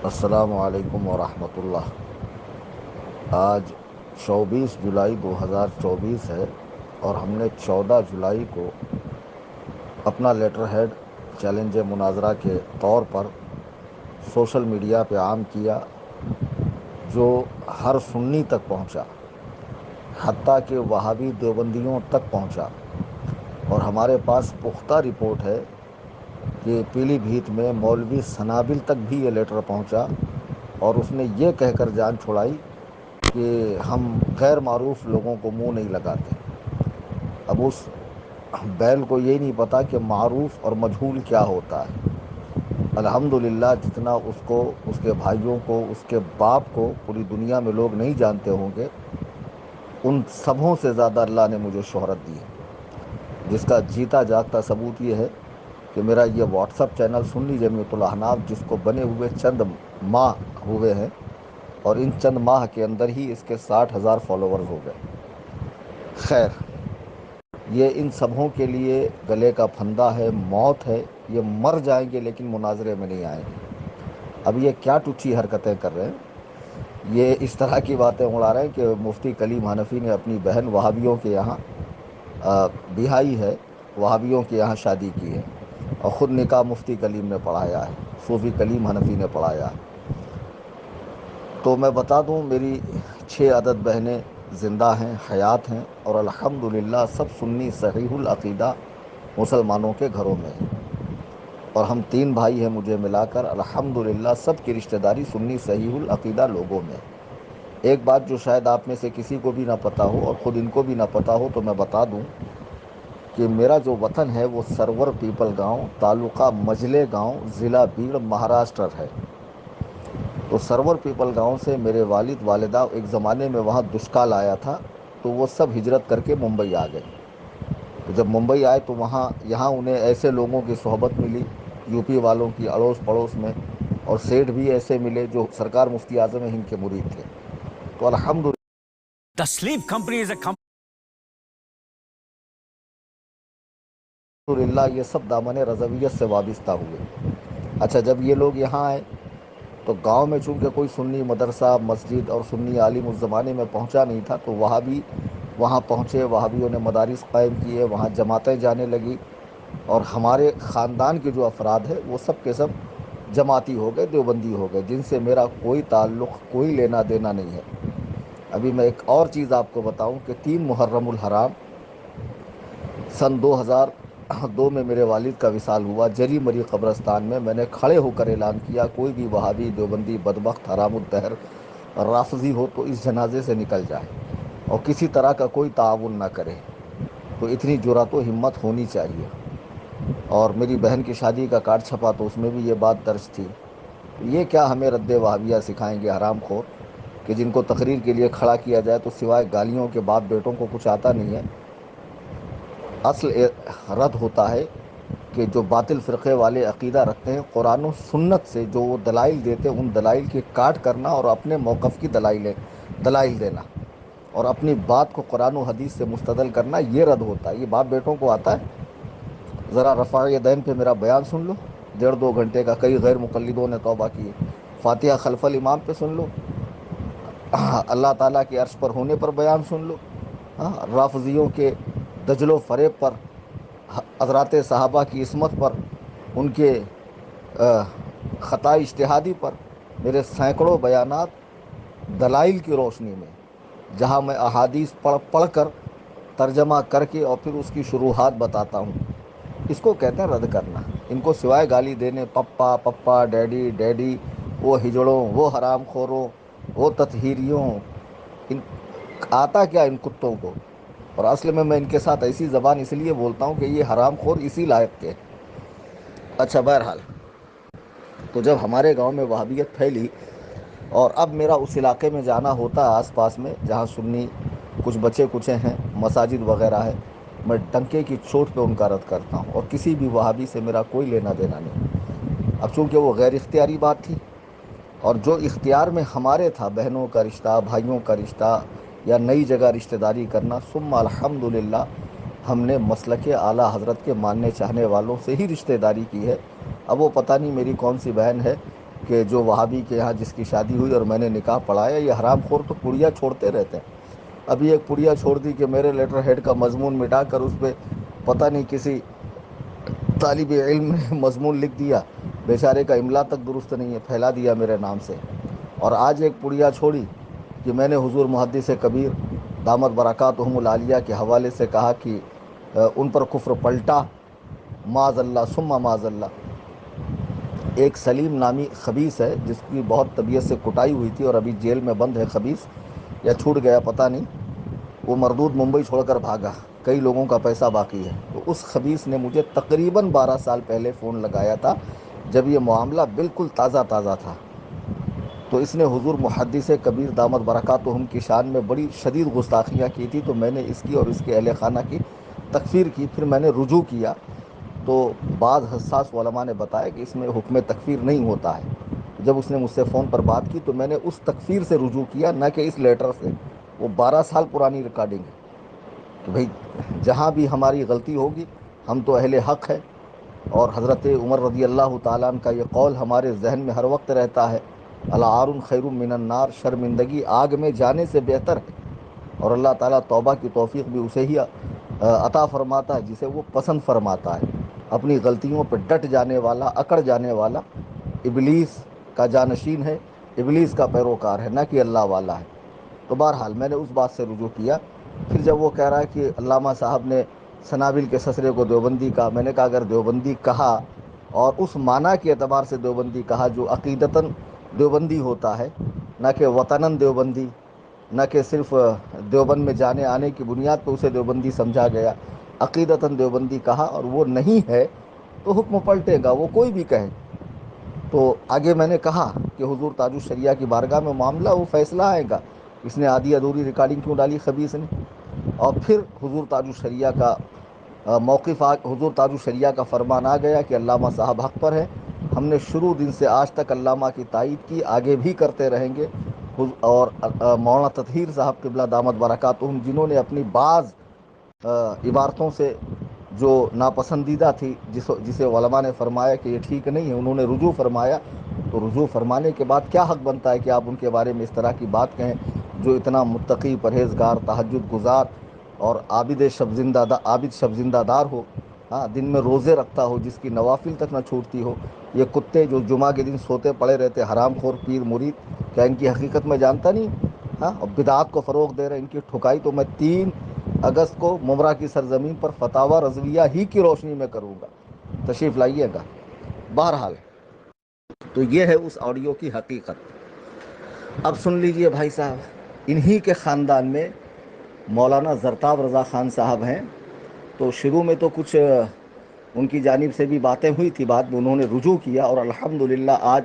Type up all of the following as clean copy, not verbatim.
السلام علیکم ورحمۃ اللہ۔ آج 24 جولائی 2024 ہے اور ہم نے 14 جولائی کو اپنا لیٹر ہیڈ چیلنج مناظرہ کے طور پر سوشل میڈیا پہ عام کیا، جو ہر سنی تک پہنچا، حتیٰ کہ وہابی دیوبندیوں تک پہنچا۔ اور ہمارے پاس پختہ رپورٹ ہے کہ پیلی بھیت میں مولوی سنابل تک بھی یہ لیٹر پہنچا، اور اس نے یہ کہہ کر جان چھڑائی کہ ہم غیر معروف لوگوں کو منہ نہیں لگاتے۔ اب اس بیل کو یہ نہیں پتا کہ معروف اور مجہول کیا ہوتا ہے۔ الحمدللہ جتنا اس کو، اس کے بھائیوں کو، اس کے باپ کو پوری دنیا میں لوگ نہیں جانتے ہوں گے، ان سبوں سے زیادہ اللہ نے مجھے شہرت دی ہے، جس کا جیتا جاگتا ثبوت یہ ہے کہ میرا یہ واٹس اپ چینل سنی جمعیت الاحناف، جس کو بنے ہوئے چند ماہ ہوئے ہیں، اور ان چند ماہ کے اندر ہی اس کے 60,000 فالوورز ہو گئے۔ خیر، یہ ان سبھوں کے لیے گلے کا پھندہ ہے، موت ہے۔ یہ مر جائیں گے لیکن مناظرے میں نہیں آئیں گے۔ اب یہ کیا ٹوچی حرکتیں کر رہے ہیں، یہ اس طرح کی باتیں اڑا رہے ہیں کہ مفتی کلیم حنفی نے اپنی بہن وہابیوں کے یہاں بہائی ہے، وہابیوں کے یہاں شادی کی ہے، اور خود نکاح مفتی کلیم نے پڑھایا ہے، صوفی کلیم حنفی نے پڑھایا ہے۔ تو میں بتا دوں، میری 6 عدد بہنیں زندہ ہیں، حیات ہیں، اور الحمدللہ سب سنی صحیح العقیدہ مسلمانوں کے گھروں میں ہیں، اور ہم 3 بھائی ہیں مجھے ملا کر، الحمدللہ سب کی رشتہ داری سنی صحیح العقیدہ لوگوں میں ہے۔ ایک بات جو شاید آپ میں سے کسی کو بھی نہ پتہ ہو اور خود ان کو بھی نہ پتہ ہو، تو میں بتا دوں کہ میرا جو وطن ہے وہ سرور پیپل گاؤں، تعلقہ مجلے گاؤں، ضلع بیڑ، مہاراشٹر ہے۔ تو سرور پیپل گاؤں سے میرے والد والدہ، ایک زمانے میں وہاں دشکال آیا تھا تو وہ سب ہجرت کر کے ممبئی آ گئے۔ تو جب ممبئی آئے تو یہاں انہیں ایسے لوگوں کی صحبت ملی، یو پی والوں کی اڑوس پڑوس میں، اور سیٹھ بھی ایسے ملے جو سرکار مفتی اعظم ہند کے مرید تھے۔ تو الحمدللہ یہ سب دامن رضویت سے وابستہ ہوئے۔ اچھا، جب یہ لوگ یہاں آئے تو گاؤں میں چونکہ کوئی سنی مدرسہ، مسجد اور سنی عالم اس زمانے میں پہنچا نہیں تھا، تو وہابی وہاں پہنچے، وہابیوں نے مدارس قائم کیے، وہاں جماعتیں جانے لگی، اور ہمارے خاندان کے جو افراد ہیں وہ سب کے سب جماعتی ہو گئے، دیوبندی ہو گئے، جن سے میرا کوئی تعلق، کوئی لینا دینا نہیں ہے۔ ابھی میں ایک اور چیز آپ کو بتاؤں کہ 3 محرم الحرام سن 2002 میں میرے والد کا وصال ہوا، جری مری قبرستان میں میں نے کھڑے ہو کر اعلان کیا، کوئی بھی وہابی، دیوبندی، بدبخت، حرام الدہر، رافضی ہو تو اس جنازے سے نکل جائے اور کسی طرح کا کوئی تعاون نہ کرے۔ تو اتنی جرأت و ہمت ہونی چاہیے۔ اور میری بہن کی شادی کا کارڈ چھپا تو اس میں بھی یہ بات درج تھی۔ یہ کیا ہمیں رد وہابیہ سکھائیں گے حرام خور، کہ جن کو تقریر کے لیے کھڑا کیا جائے تو سوائے گالیوں کے باپ بیٹوں کو کچھ آتا نہیں ہے۔ اصل رد ہوتا ہے کہ جو باطل فرقے والے عقیدہ رکھتے ہیں، قرآن و سنت سے جو وہ دلائل دیتے ہیں، ان دلائل کی کاٹ کرنا اور اپنے موقف کی دلائل دینا، اور اپنی بات کو قرآن و حدیث سے مستدل کرنا، یہ رد ہوتا ہے۔ یہ باپ بیٹوں کو آتا ہے؟ ذرا رفاع یدین پہ میرا بیان سن لو، 1.5-2 گھنٹے کا، کئی غیر مقلدوں نے توبہ کی ہے۔ فاتحہ خلف الامام پہ سن لو، اللہ تعالیٰ کے عرش پر ہونے پر بیان سن لو، رافضیوں کے دجل و فریب پر، حضرات صحابہ کی عصمت پر، ان کے خطا اجتہادی پر میرے سینکڑوں بیانات دلائل کی روشنی میں، جہاں میں احادیث پڑھ کر ترجمہ کر کے اور پھر اس کی شروحات بتاتا ہوں۔ اس کو کہتے ہیں رد کرنا۔ ان کو سوائے گالی دینے، پپا پپا، ڈیڈی ڈیڈی، وہ ہجڑوں، وہ حرام خوروں، وہ تطہیریوں، ان آتا کیا ان کتوں کو؟ اور اصل میں ان کے ساتھ ایسی زبان اس لیے بولتا ہوں کہ یہ حرام خور اسی لائق کے ہیں۔ اچھا، بہرحال، تو جب ہمارے گاؤں میں وہابیت پھیلی اور اب میرا اس علاقے میں جانا ہوتا ہے، آس پاس میں جہاں سنی کچھ بچے کچے ہیں، مساجد وغیرہ ہے، میں ڈنکے کی چوٹ پہ ان کا رد کرتا ہوں، اور کسی بھی وہابی سے میرا کوئی لینا دینا نہیں۔ اب چونکہ وہ غیر اختیاری بات تھی، اور جو اختیار میں ہمارے تھا، بہنوں کا رشتہ، بھائیوں کا رشتہ، یا نئی جگہ رشتہ داری کرنا، ثم الحمدللہ ہم نے مسلک اعلیٰ حضرت کے ماننے چاہنے والوں سے ہی رشتہ داری کی ہے۔ اب وہ پتہ نہیں میری کون سی بہن ہے کہ جو وہابی کے یہاں جس کی شادی ہوئی اور میں نے نکاح پڑھایا، یہ حرام خور تو پڑیا چھوڑتے رہتے ہیں۔ ابھی ایک پڑیا چھوڑ دی کہ میرے لیٹر ہیڈ کا مضمون مٹا کر اس پہ پتہ نہیں کسی طالب علم نے مضمون لکھ دیا، بیچارے کا املا تک درست نہیں ہے، پھیلا دیا میرے نام سے۔ اور آج ایک پڑیا چھوڑی کہ میں نے حضور محدث کبیر دامت برکاتہم العالیہ کے حوالے سے کہا کہ ان پر کفر پلٹا، معاذ اللہ ثم معاذ اللہ۔ ایک سلیم نامی خبیث ہے جس کی بہت طبیعت سے کٹائی ہوئی تھی اور ابھی جیل میں بند ہے خبیث، یا چھوٹ گیا پتہ نہیں، وہ مردود ممبئی چھوڑ کر بھاگا، کئی لوگوں کا پیسہ باقی ہے۔ تو اس خبیث نے مجھے تقریباً 12 سال پہلے فون لگایا تھا جب یہ معاملہ بالکل تازہ تازہ تھا۔ تو اس نے حضور محدث کبیر دامت برکاتہم کی شان میں بڑی شدید گستاخیاں کی تھی، تو میں نے اس کی اور اس کے اہل خانہ کی تکفیر کی۔ پھر میں نے رجوع کیا تو بعض حساس علماء نے بتایا کہ اس میں حکم تکفیر نہیں ہوتا ہے۔ جب اس نے مجھ سے فون پر بات کی تو میں نے اس تکفیر سے رجوع کیا، نہ کہ اس لیٹر سے۔ وہ 12 سال پرانی ریکارڈنگ ہے کہ بھئی جہاں بھی ہماری غلطی ہوگی ہم تو اہل حق ہے، اور حضرت عمر رضی اللہ تعالیٰ عنہ کا یہ قول ہمارے ذہن میں ہر وقت رہتا ہے، العار خیر من النار، شرمندگی آگ میں جانے سے بہتر ہے۔ اور اللہ تعالیٰ توبہ کی توفیق بھی اسے ہی عطا فرماتا ہے جسے وہ پسند فرماتا ہے۔ اپنی غلطیوں پہ ڈٹ جانے والا، اکڑ جانے والا ابلیس کا جانشین ہے، ابلیس کا پیروکار ہے، نہ کہ اللہ والا ہے۔ تو بہرحال میں نے اس بات سے رجوع کیا۔ پھر جب وہ کہہ رہا ہے کہ علامہ صاحب نے سنابل کے سسرے کو دیوبندی کہا، میں نے کہا اگر دیوبندی کہا اور اس معنی کے اعتبار سے دیوبندی کہا جو عقیدتاً دیوبندی ہوتا ہے، نہ کہ وطناً دیوبندی، نہ کہ صرف دیوبند میں جانے آنے کی بنیاد پہ اسے دیوبندی سمجھا گیا، عقیدتاً دیوبندی کہا اور وہ نہیں ہے تو حکم پلٹے گا، وہ کوئی بھی کہے۔ تو آگے میں نے کہا کہ حضور تاج الشریعہ کی بارگاہ میں معاملہ وہ فیصلہ آئے گا، اس نے آدھی ادھوری ریکارڈنگ کیوں ڈالی خبیث نے۔ اور پھر حضور تاج الشریعہ کا موقف حضور تاج الشریعہ کا فرمان آ گیا کہ علامہ صاحب حق پر ہے۔ ہم نے شروع دن سے آج تک علامہ کی تائید کی، آگے بھی کرتے رہیں گے۔ اور مولانا تطہیر صاحب قبلہ دامت برکاتہم جنہوں نے اپنی بعض عبارتوں سے جو ناپسندیدہ تھی، جسے علماء نے فرمایا کہ یہ ٹھیک نہیں ہے، انہوں نے رجوع فرمایا۔ تو رجوع فرمانے کے بعد کیا حق بنتا ہے کہ آپ ان کے بارے میں اس طرح کی بات کہیں، جو اتنا متقی، پرہیزگار، تہجد گزار اور عابد شب زندہ دار ہو، ہاں دن میں روزے رکھتا ہو، جس کی نوافل تک نہ چھوٹتی ہو۔ یہ کتے جو جمعہ کے دن سوتے پڑے رہتے، حرام خور پیر مرید، کیا ان کی حقیقت میں جانتا نہیں؟ ہاں، اور بدعات کو فروغ دے رہے، ان کی ٹھکائی تو میں 3 اگست کو ممرہ کی سرزمین پر فتاوی رضویہ ہی کی روشنی میں کروں گا، تشریف لائیے گا۔ بہرحال تو یہ ہے اس آڈیو کی حقیقت۔ اب سن لیجئے بھائی صاحب، انہی کے خاندان میں مولانا زرتاب رضا خان صاحب ہیں۔ تو شروع میں تو کچھ ان کی جانب سے بھی باتیں ہوئی تھی، بعد میں انہوں نے رجوع کیا اور الحمدللہ آج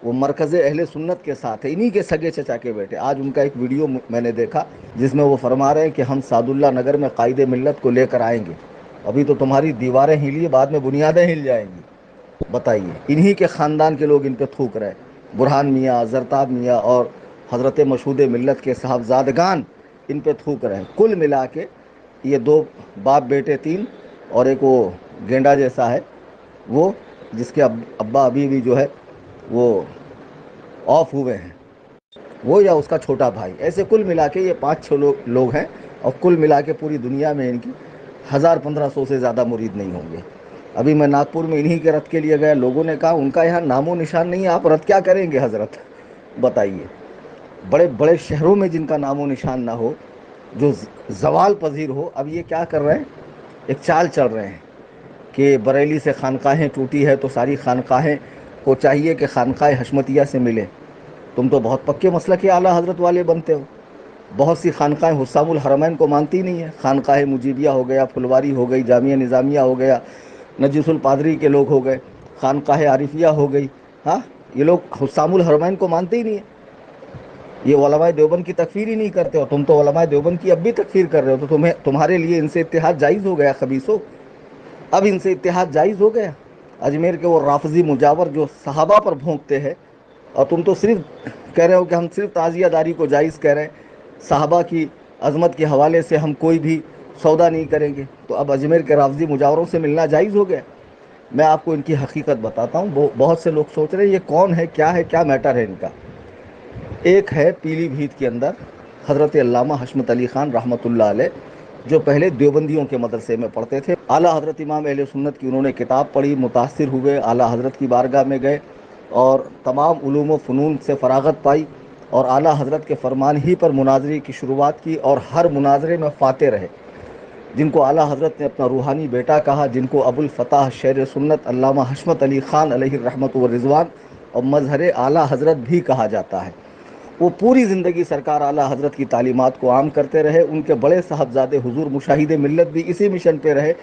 وہ مرکز اہل سنت کے ساتھ ہے، انہی کے سگے چچا کے بیٹے۔ آج ان کا ایک ویڈیو میں نے دیکھا جس میں وہ فرما رہے ہیں کہ ہم سعد اللہ نگر میں قائد ملت کو لے کر آئیں گے، ابھی تو تمہاری دیواریں ہلی، بعد میں بنیادیں ہل جائیں گی۔ بتائیے، انہی کے خاندان کے لوگ ان پہ تھوک رہے، برہان میاں، زرتاب میاں اور حضرت مشہود ملت کے صاحبزادگان ان پہ تھوک رہے ہیں۔ کل ملا کے یہ 2 باپ بیٹے 3 اور ایک وہ گینڈا جیسا ہے وہ، جس کے ابا ابھی بھی جو ہے وہ آف ہوئے ہیں، وہ یا اس کا چھوٹا بھائی، ایسے کل ملا کے یہ 5-6 لوگ ہیں، اور کل ملا کے پوری دنیا میں ان کی 1000-1500 سے زیادہ مرید نہیں ہوں گے۔ ابھی میں ناگپور میں انہی کے رت کے لیے گیا، لوگوں نے کہا ان کا یہاں نام و نشان نہیں ہے، آپ رت کیا کریں گے حضرت؟ بتائیے، بڑے بڑے شہروں میں جن کا نام و نشان نہ ہو، جو زوال پذیر ہو، اب یہ کیا کر رہے ہیں؟ ایک چال چل رہے ہیں کہ بریلی سے خانقاہیں ٹوٹی ہے تو ساری خانقاہیں کو چاہیے کہ خانقاہ حشمتیہ سے ملے۔ تم تو بہت پکے مسلک اعلیٰ حضرت والے بنتے ہو، بہت سی خانقاہیں حسام الحرمین کو مانتی نہیں ہیں، خانقاہ مجیبیہ ہو گیا، پھلواری ہو گئی، جامعہ نظامیہ ہو گیا، نجیس الپادری کے لوگ ہو گئے، خانقاہ عارفیہ ہو گئی، ہاں یہ لوگ حسام الحرمین کو مانتے ہی نہیں ہیں، یہ علماء دیوبند کی تکفیر ہی نہیں کرتے، ہو تم تو علماء دیوبند کی اب بھی تکفیر کر رہے ہو، تو تمہارے لیے ان سے اتحاد جائز ہو گیا خبیثو، اب ان سے اتحاد جائز ہو گیا۔ اجمیر کے وہ رافضی مجاور جو صحابہ پر بھونکتے ہیں، اور تم تو صرف کہہ رہے ہو کہ ہم صرف تعزیہ داری کو جائز کہہ رہے ہیں، صحابہ کی عظمت کے حوالے سے ہم کوئی بھی سودا نہیں کریں گے، تو اب اجمیر کے رافضی مجاوروں سے ملنا جائز ہو گیا۔ میں آپ کو ان کی حقیقت بتاتا ہوں. بہت سے لوگ سوچ رہے ہیں یہ کون ہے, کیا میٹر ہے ان کا. ایک ہے پیلی بھیت کے اندر حضرت علامہ حشمت علی خان رحمۃ اللہ علیہ, جو پہلے دیوبندیوں کے مدرسے میں پڑھتے تھے. اعلیٰ حضرت امام اہل سنت کی انہوں نے کتاب پڑھی, متاثر ہوئے, اعلیٰ حضرت کی بارگاہ میں گئے اور تمام علوم و فنون سے فراغت پائی, اور اعلیٰ حضرت کے فرمان ہی پر مناظرے کی شروعات کی, اور ہر مناظرے میں فاتح رہے. جن کو اعلیٰ حضرت نے اپنا روحانی بیٹا کہا, جن کو ابو الفتح شیر سنت علامہ حشمت علی خان علیہ الرحمۃ والرضوان اور مظہر اعلیٰ حضرت بھی کہا جاتا ہے, وہ پوری زندگی سرکار اعلیٰ حضرت کی تعلیمات کو عام کرتے رہے. ان کے بڑے صاحبزادے حضور مشاہد ملت بھی اسی مشن پہ رہے.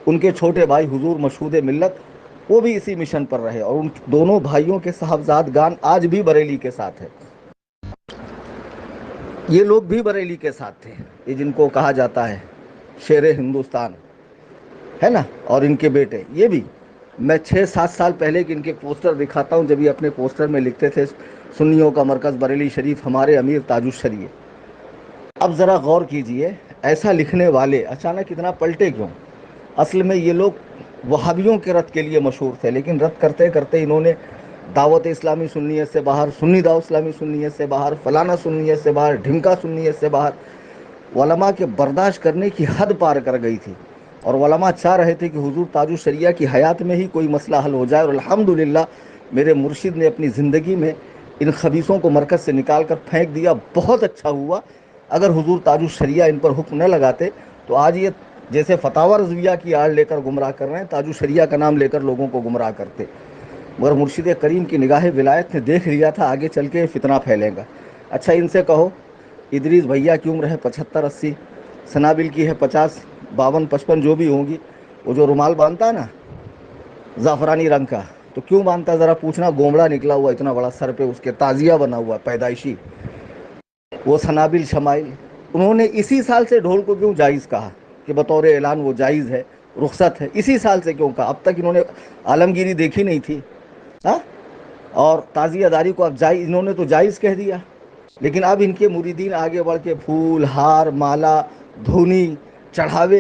ان کے چھوٹے بھائی حضور مشہود ملت وہ بھی اسی مشن پر رہے, اور ان دونوں بھائیوں کے صاحبزادگان آج بھی بریلی کے ساتھ ہیں. یہ لوگ بھی بریلی کے ساتھ تھے, یہ جن کو کہا جاتا ہے شیر ہندوستان ہے نا, اور ان کے بیٹے یہ بھی. میں 6-7 سال پہلے کے ان کے پوسٹر دکھاتا ہوں, جب یہ اپنے پوسٹر میں لکھتے تھے سنیوں کا مرکز بریلی شریف, ہمارے امیر تاج الشریعہ. اب ذرا غور کیجئے, ایسا لکھنے والے اچانک اتنا پلٹے کیوں؟ اصل میں یہ لوگ وہابیوں کے رد کے لیے مشہور تھے, لیکن رد کرتے کرتے انہوں نے دعوت اسلامی سنیت سے باہر, سنی دعوت اسلامی سنیت سے باہر, فلانا سنیت سے باہر, ڈھمکا سنیت سے باہر. علماء کے برداشت کرنے کی حد پار کر گئی تھی, اور علماء چاہ رہے تھے کہ حضور تاج الشریعہ کی حیات میں ہی کوئی مسئلہ حل ہو جائے. اور الحمدللہ میرے مرشد نے اپنی زندگی میں ان خبیثوں کو مرکز سے نکال کر پھینک دیا. بہت اچھا ہوا. اگر حضور تاج الشریعہ ان پر حکم نہ لگاتے تو آج یہ جیسے فتاوی رضویہ کی آڑ لے کر گمراہ کر رہے ہیں, تاج الشریعہ کا نام لے کر لوگوں کو گمراہ کرتے. مگر مرشد کریم کی نگاہ ولایت نے دیکھ لیا تھا آگے چل کے فتنہ پھیلے گا. اچھا ان سے کہو ادریس بھیا کی عمر ہے 75-80, سنابل کی ہے 50-52-55 جو بھی ہوں گی, وہ جو رومال باندھتا ہے نا زعفرانی رنگ کا, تو کیوں باندھتا ہے ذرا پوچھنا؟ گومڑا نکلا ہوا اتنا بڑا سر پہ, اس کے تازیہ بنا ہوا پیدائشی. وہ سنابل شمائل, انہوں نے اسی سال سے ڈھول کو کیوں جائز کہا کہ بطور اعلان وہ جائز ہے, رخصت ہے؟ اسی سال سے کیوں کہا؟ اب تک انہوں نے عالمگیری دیکھی نہیں تھی ہاں, اور تعزیہ داری کو اب جائز, انہوں نے تو جائز کہہ دیا. لیکن اب ان کے مریدین آگے بڑھ کے پھول, ہار, مالا, دھونی, چڑھاوے.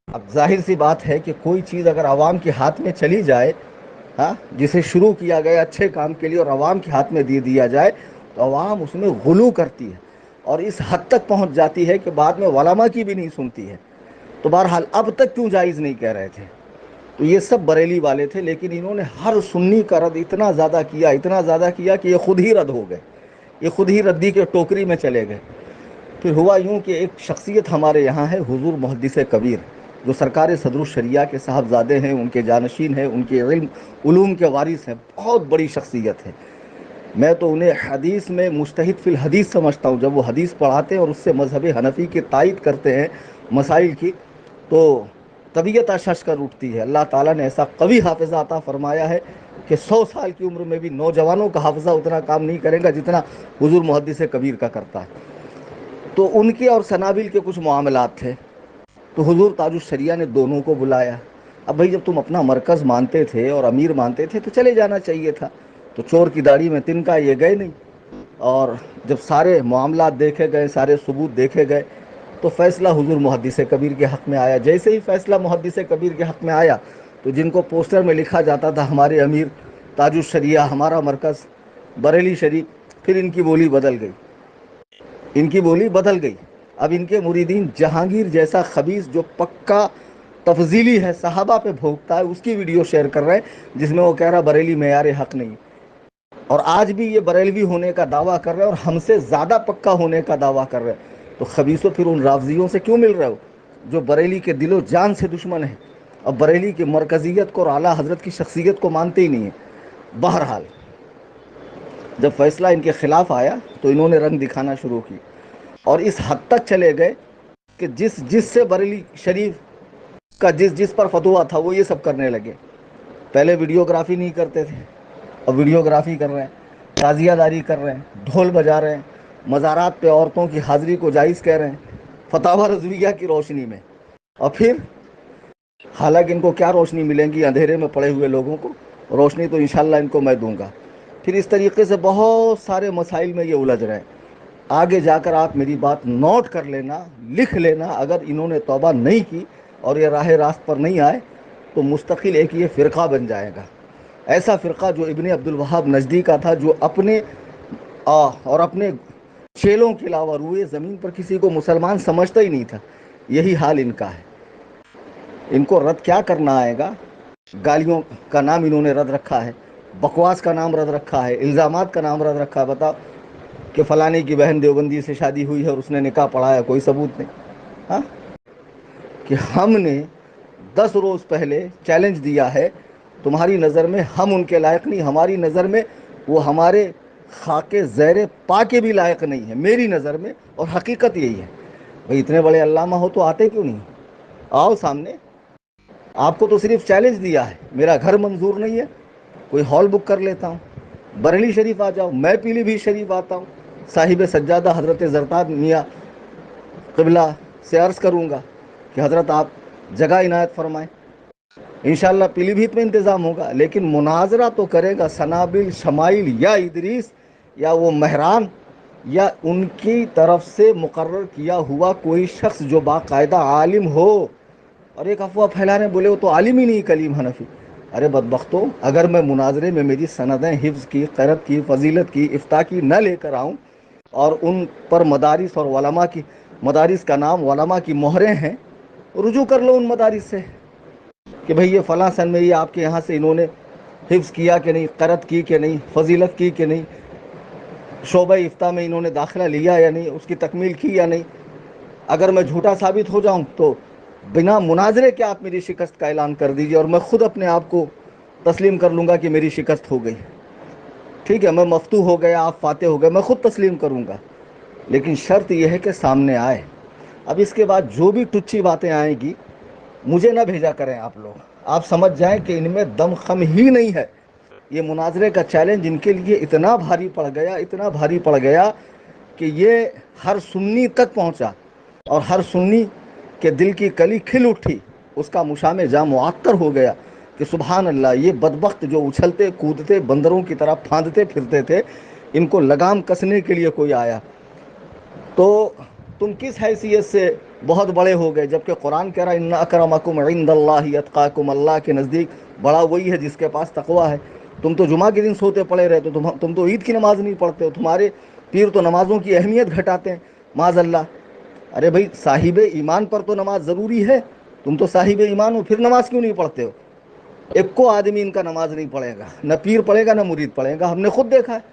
اب ظاہر سی بات ہے کہ کوئی چیز اگر عوام کے ہاتھ میں چلی جائے, ہاں, جسے شروع کیا گیا اچھے کام کے لیے اور عوام کے ہاتھ میں دے دیا جائے, تو عوام اس میں غلو کرتی ہے, اور اس حد تک پہنچ جاتی ہے کہ بعد میں علماء کی بھی نہیں سنتی ہے. تو بہرحال اب تک کیوں جائز نہیں کہہ رہے تھے؟ تو یہ سب بریلی والے تھے, لیکن انہوں نے ہر سنی کا رد اتنا زیادہ کیا کہ یہ خود ہی رد ہو گئے, یہ خود ہی ردی کے ٹوکری میں چلے گئے. پھر ہوا یوں کہ ایک شخصیت ہمارے یہاں ہے, حضور محدث کبیر, جو سرکار صدر الشریعہ کے صاحبزادے ہیں, ان کے جانشین ہیں, ان کے علوم کے وارث ہیں. بہت بڑی شخصیت ہے. میں تو انہیں حدیث میں مجتہد فی الحدیث سمجھتا ہوں. جب وہ حدیث پڑھاتے ہیں اور اس سے مذہب حنفی کی تائید کرتے ہیں مسائل کی, تو طبیعت اشش کر اٹھتی ہے. اللہ تعالیٰ نے ایسا قوی حافظہ عطا فرمایا ہے کہ 100 سال کی عمر میں بھی نوجوانوں کا حافظہ اتنا کام نہیں کرے گا جتنا حضور محدث کبیر کا کرتا ہے. تو ان کے اور سنابل کے کچھ معاملات تھے, تو حضور تاج الشریعہ نے دونوں کو بلایا. اب بھائی جب تم اپنا مرکز مانتے تھے اور امیر مانتے تھے تو چلے جانا چاہیے تھا. تو چور کی داڑھی میں تنکا, یہ گئے نہیں. اور جب سارے معاملات دیکھے گئے, سارے ثبوت دیکھے گئے, تو فیصلہ حضور محدث کبیر کے حق میں آیا. جیسے ہی فیصلہ محدث کبیر کے حق میں آیا, تو جن کو پوسٹر میں لکھا جاتا تھا ہمارے امیر تاج الشریعہ, ہمارا مرکز بریلی شریف, پھر ان کی بولی بدل گئی, ان کی بولی بدل گئی. اب ان کے مریدین جہانگیر جیسا خبیث جو پکا تفضیلی ہے, صحابہ پہ بھوکتا ہے, اس کی ویڈیو شیئر کر رہے ہیں جس میں وہ کہہ رہا بریلی معیار حق نہیں. اور آج بھی یہ بریلوی ہونے کا دعویٰ کر رہے ہیں, اور ہم سے زیادہ پکا ہونے کا دعویٰ کر رہے ہیں. تو خبیثوں پھر ان رافضیوں سے کیوں مل رہے ہو جو بریلی کے دل و جان سے دشمن ہیں, اور بریلی کی مرکزیت کو اور اعلیٰ حضرت کی شخصیت کو مانتے ہی نہیں ہیں؟ بہرحال جب فیصلہ ان کے خلاف آیا تو انہوں نے رنگ دکھانا شروع کی, اور اس حد تک چلے گئے کہ جس سے بریلی شریف کا جس پر فتویٰ تھا وہ یہ سب کرنے لگے. پہلے ویڈیوگرافی نہیں کرتے تھے, اب ویڈیوگرافی کر رہے ہیں, تعزیہ داری کر رہے ہیں, ڈھول بجا رہے ہیں, مزارات پہ عورتوں کی حاضری کو جائز کہہ رہے ہیں فتاوی رضویہ کی روشنی میں. اور پھر حالانکہ ان کو کیا روشنی ملیں گی اندھیرے میں پڑے ہوئے لوگوں کو, روشنی تو انشاءاللہ ان کو میں دوں گا. پھر اس طریقے سے بہت سارے مسائل میں یہ الجھ رہے ہیں. آگے جا کر آپ میری بات نوٹ کر لینا, لکھ لینا, اگر انہوں نے توبہ نہیں کی اور یہ راہ راست پر نہیں آئے تو مستقل ایک یہ فرقہ بن جائے گا، ایسا فرقہ جو ابن عبد الوہاب نجدی کا تھا، جو اپنے اور اپنے چیلوں کے علاوہ روئے زمین پر کسی کو مسلمان سمجھتا ہی نہیں تھا۔ یہی حال ان کا ہے۔ ان کو رد کیا کرنا آئے گا؟ گالیوں کا نام انہوں نے رد رکھا ہے، بکواس کا نام رد رکھا ہے، الزامات کا نام رد رکھا ہے۔ بتاؤ کہ فلانے کی بہن دیوبندی سے شادی ہوئی ہے اور اس نے نکاح پڑھایا، کوئی ثبوت نہیں؟ ہاں، کہ ہم نے 10 روز پہلے چیلنج دیا ہے، تمہاری نظر میں ہم ان کے لائق نہیں، ہماری نظر میں وہ ہمارے خاک زیر پا کے بھی لائق نہیں ہے، میری نظر میں، اور حقیقت یہی ہے۔ بھئی اتنے بڑے علامہ ہو تو آتے کیوں نہیں؟ آؤ سامنے۔ آپ کو تو صرف چیلنج دیا ہے، میرا گھر منظور نہیں ہے، کوئی ہال بک کر لیتا ہوں، بریلی شریف آ جاؤ، میں پیلی بھی شریف آتا ہوں، صاحب سجادہ حضرت زرتاد میاں قبلہ سے عرض کروں گا کہ حضرت آپ جگہ عنایت فرمائیں، انشاءاللہ پیلی بھیت میں انتظام ہوگا۔ لیکن مناظرہ تو کرے گا سنابل، شمائل یا ادریس یا وہ مہران یا ان کی طرف سے مقرر کیا ہوا کوئی شخص جو باقاعدہ عالم ہو۔ اور ایک افواہ پھیلانے بولے وہ تو عالم ہی نہیں کلیم حنفی۔ ارے بدبختو، اگر میں مناظرے میں میری سندیں حفظ کی، قرت کی، فضیلت کی، افتاء کی نہ لے کر آؤں، اور ان پر مدارس اور علماء کی، مدارس کا نام علماء کی مہریں ہیں، رجوع کر لو ان مدارس سے کہ بھئی یہ فلاں سن میں یہ آپ کے یہاں سے انہوں نے حفظ کیا کہ نہیں، قرت کی کہ نہیں، فضیلت کی کہ نہیں، شعبہ افتاء میں انہوں نے داخلہ لیا یا نہیں، اس کی تکمیل کی یا نہیں۔ اگر میں جھوٹا ثابت ہو جاؤں تو بنا مناظرے کے آپ میری شکست کا اعلان کر دیجئے، اور میں خود اپنے آپ کو تسلیم کر لوں گا کہ میری شکست ہو گئی۔ ٹھیک ہے، میں مفتو ہو گیا، آپ فاتح ہو گئے، میں خود تسلیم کروں گا، لیکن شرط یہ ہے کہ سامنے آئے۔ اب اس کے بعد جو بھی ٹچی باتیں آئیں گی مجھے نہ بھیجا کریں آپ لوگ، آپ سمجھ جائیں کہ ان میں دم خم ہی نہیں ہے۔ یہ مناظرے کا چیلنج ان کے لیے اتنا بھاری پڑ گیا، اتنا بھاری پڑ گیا کہ یہ ہر سنی تک پہنچا، اور ہر سنی کے دل کی کلی کھل اٹھی، اس کا مشام جاں معطر ہو گیا کہ سبحان اللہ، یہ بدبخت جو اچھلتے کودتے بندروں کی طرح پھاندتے پھرتے تھے، ان کو لگام کسنے کے لیے کوئی آیا۔ تو تم کس حیثیت سے بہت بڑے ہو گئے، جبکہ قرآن کہہ رہا ہے ان اکرمکم عند اللہ اتقاکم، اللہ کے نزدیک بڑا وہی ہے جس کے پاس تقوی ہے۔ تم تو جمعہ کے دن سوتے پڑے رہتے ہو، تم تو عید کی نماز نہیں پڑھتے ہو، تمہارے پیر تو نمازوں کی اہمیت گھٹاتے ہیں معاذ اللہ۔ ارے بھائی، صاحب ایمان پر تو نماز ضروری ہے، تم تو صاحب ایمان ہو، پھر نماز کیوں نہیں پڑھتے ہو؟ ایک کو آدمی ان کا نماز نہیں پڑھے گا، نہ پیر پڑھے گا نہ مرید پڑھے گا، ہم نے خود دیکھا ہے۔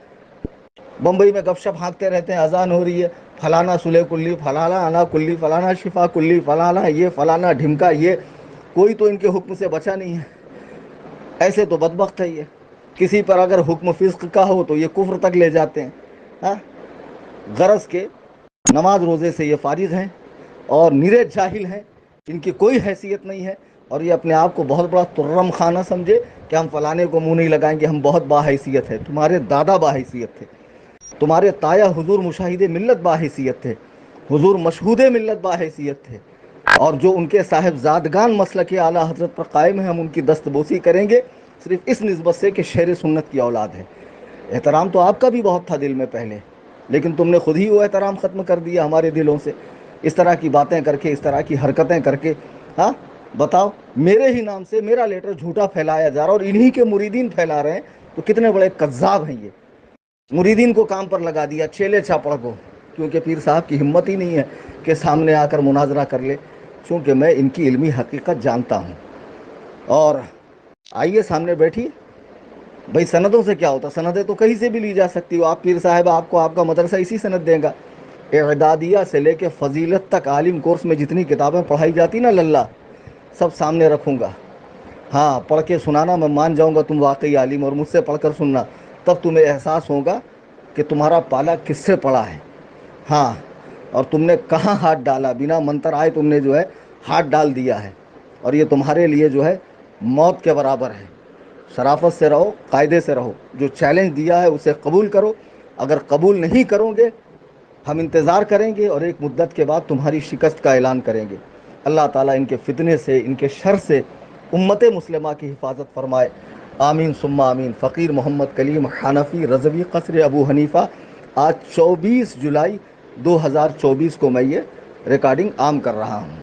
بمبئی میں گپ شپ ہانکتے رہتے ہیں، اذان ہو رہی ہے، فلانا سلح کلی، فلانا انا کلی، فلانا شفا کلی، فلانا یہ، فلانا ڈھمکا یہ، کوئی تو ان کے حکم سے بچا نہیں ہے۔ ایسے تو بدبخت ہے یہ، کسی پر اگر حکم فسق کا ہو تو یہ کفر تک لے جاتے ہیں۔ ہاں، غرض کے نماز روزے سے یہ فارغ ہیں اور نرے جاہل ہیں، ان کی کوئی حیثیت نہیں ہے، اور یہ اپنے آپ کو بہت بڑا ترم خانہ سمجھے کہ ہم فلانے کو منہ نہیں لگائیں گے، ہم بہت باحیثیت ہے۔ تمہارے دادا باحیثیت تھے، تمہارے تایا حضور مشاہد ملت باحیثیت تھے، حضور مشہود ملت باحیثیت تھے، اور جو ان کے صاحبزادگان مسلک اعلیٰ حضرت پر قائم ہیں، ہم ان کی دست بوسی کریں گے صرف اس نسبت سے کہ شیر سنت کی اولاد ہے۔ احترام تو آپ کا بھی بہت تھا دل میں پہلے، لیکن تم نے خود ہی وہ احترام ختم کر دیا ہمارے دلوں سے، اس طرح کی باتیں کر کے، اس طرح کی حرکتیں کر کے۔ ہاں بتاؤ، میرے ہی نام سے میرا لیٹر جھوٹا پھیلایا جا رہا اور انہی کے مریدین پھیلا رہے ہیں، تو کتنے بڑے کذاب ہیں یہ۔ مریدین کو کام پر لگا دیا، چیلے چاپڑ کو، کیونکہ پیر صاحب کی ہمت ہی نہیں ہے کہ سامنے آ کر مناظرہ کر لے، چونکہ میں ان کی علمی حقیقت جانتا ہوں۔ اور آئیے سامنے بیٹھی۔ بھائی سندوں سے کیا ہوتا؟ سندیں تو کہیں سے بھی لی جا سکتی ہو، آپ پیر صاحب، آپ کو آپ کا مدرسہ اسی سند دے گا۔ اعدادیہ سے لے کے فضیلت تک عالم کورس میں جتنی کتابیں پڑھائی جاتی نا للہ، سب سامنے رکھوں گا۔ ہاں، پڑھ کے سنانا، میں مان جاؤں گا تم واقعی عالم، اور مجھ سے پڑھ کر سننا، تب تمہیں احساس ہوگا کہ تمہارا پالا کس سے پڑا ہے۔ ہاں، اور تم نے کہاں ہاتھ ڈالا، بنا منتر آئے تم نے جو ہے ہاتھ ڈال دیا ہے، اور یہ تمہارے لیے جو ہے موت کے برابر ہے۔ شرافت سے رہو، قاعدے سے رہو، جو چیلنج دیا ہے اسے قبول کرو۔ اگر قبول نہیں کرو گے، ہم انتظار کریں گے اور ایک مدت کے بعد تمہاری شکست کا اعلان کریں گے۔ اللہ تعالیٰ ان کے فتنے سے، ان کے شر سے امت مسلمہ کی حفاظت فرمائے، آمین ثم آمین۔ فقیر محمد کلیم حنفی رضوی قصر ابو حنیفہ۔ آج 24 جولائی 2024 کو میں یہ ریکارڈنگ عام کر رہا ہوں۔